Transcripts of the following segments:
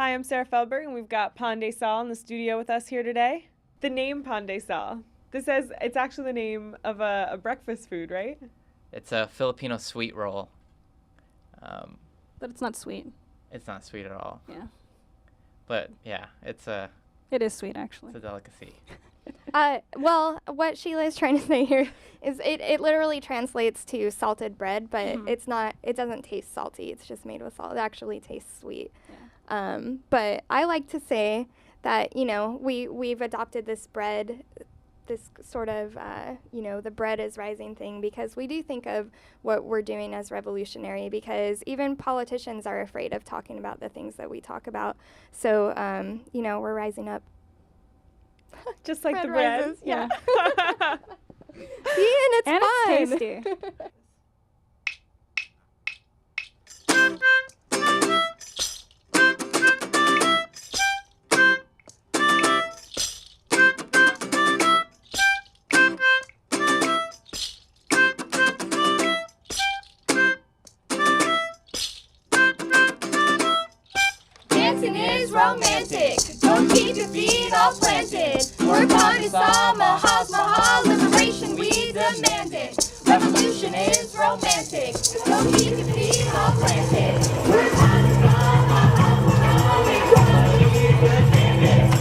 Hi, I'm Sarah Feldberg, and we've got Pandesal in the studio with us here today. The name Pandesal, it's actually the name of a breakfast food, right? It's a Filipino sweet roll. But it's not sweet. It's not sweet at all. Yeah. But yeah, It is sweet, actually. it's a delicacy. Well, what Sheila is trying to say here is it literally translates to salted bread, but it doesn't taste salty. It's just made with salt. It actually tastes sweet. Yeah. But I like to say that, we've adopted this bread, this sort of, the bread is rising thing, because we do think of what we're doing as revolutionary, because even politicians are afraid of talking about the things that we talk about. So, we're rising up. Just like Bread the bread. rises, yeah. See, and fun. it's tasty. Dancing is romantic. Don't keep your feet all planted. We're Pandesal, Mahal's Mahal, liberation we demand it. Revolution is romantic. Don't keep your feet all planted. We're Pandesal, Mahal's Mahal, liberation we demand it.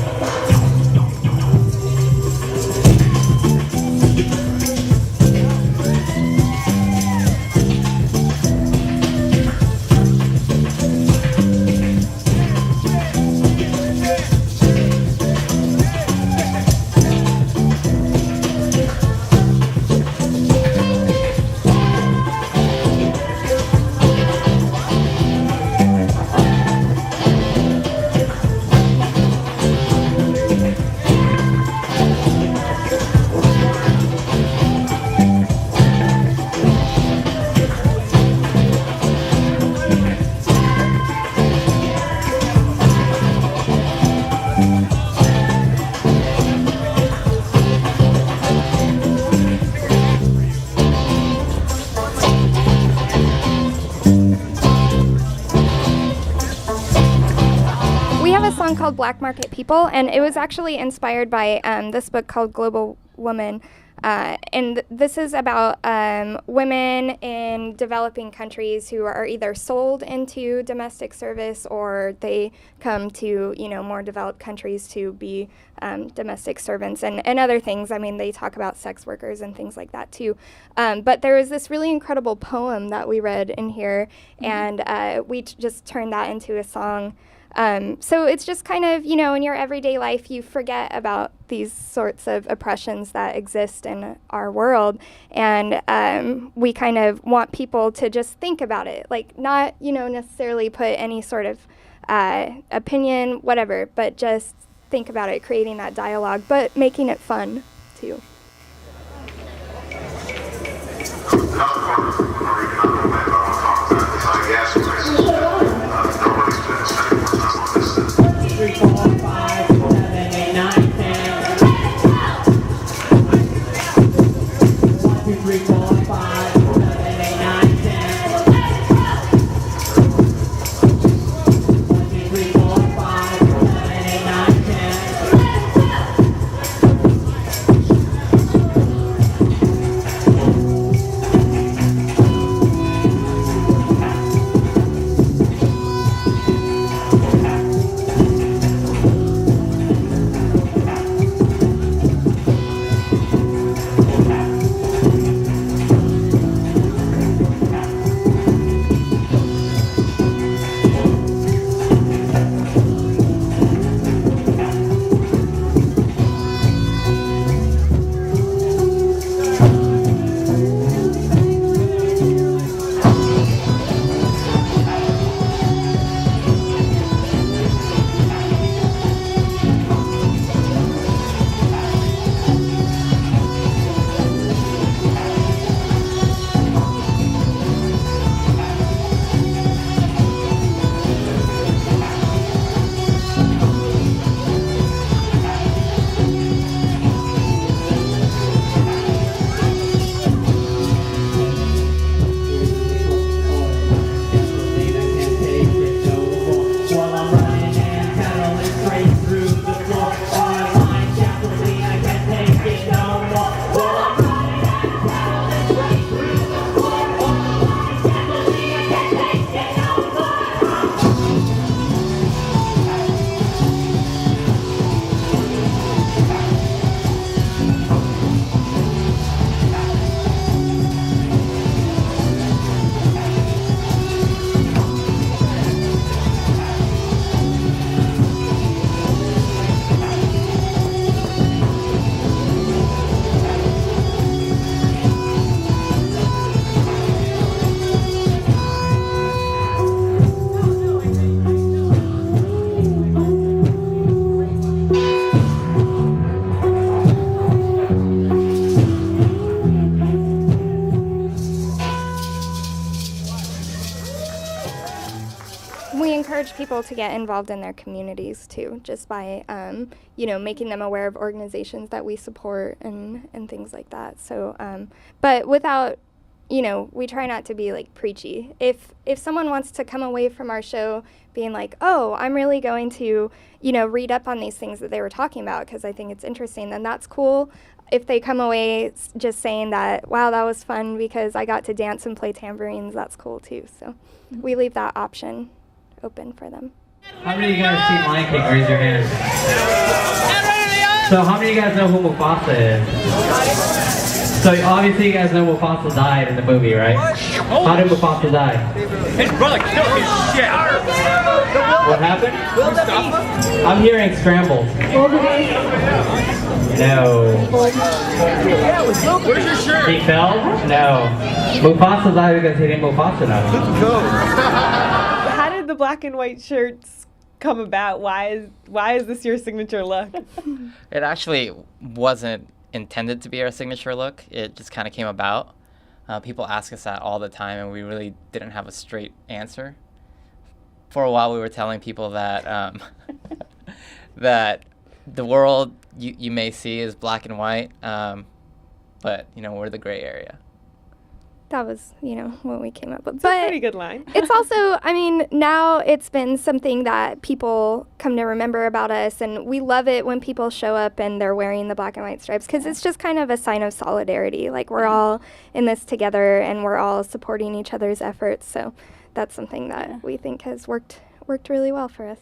Called Black Market People, and it was actually inspired by this book called Global Woman, and this is about women in developing countries who are either sold into domestic service, or they come to more developed countries to be domestic servants and other things. I mean, they talk about sex workers and things like that too, but there was this really incredible poem that we read in here, and we just turned that into a song. So it's just kind of, in your everyday life, you forget about these sorts of oppressions that exist in our world. And we kind of want people to just think about it, like not, necessarily put any sort of opinion, whatever, but just think about it, creating that dialogue, but making it fun too. encourage people to get involved in their communities too, just by making them aware of organizations that we support and things like that. So, but without, we try not to be like preachy. If someone wants to come away from our show being like, oh, I'm really going to, read up on these things that they were talking about because I think it's interesting, then that's cool. If they come away just saying that, wow, that was fun because I got to dance and play tambourines, that's cool too. So we leave that option open for them. How many of you guys seen Lion King? Raise your hand. So how many of you guys know who Mufasa is? So obviously you guys know Mufasa died in the movie, right? How did Mufasa die? His brother killed his shit. What happened? I'm hearing scrambled. No. Where's your shirt? He fell? No. Mufasa died because he didn't Mufasa enough. How did the black and white shirts come about? Why is this your signature look? It actually wasn't intended to be our signature look. It just kind of came about. People ask us that all the time, and we really didn't have a straight answer. For a while, we were telling people that that the world you may see is black and white, but we're the gray area. That was, what we came up with. It's a pretty good line. It's also, now it's been something that people come to remember about us, and we love it when people show up and they're wearing the black and white stripes, because it's just kind of a sign of solidarity. Like, we're all in this together, and we're all supporting each other's efforts, so that's something that we think has worked really well for us.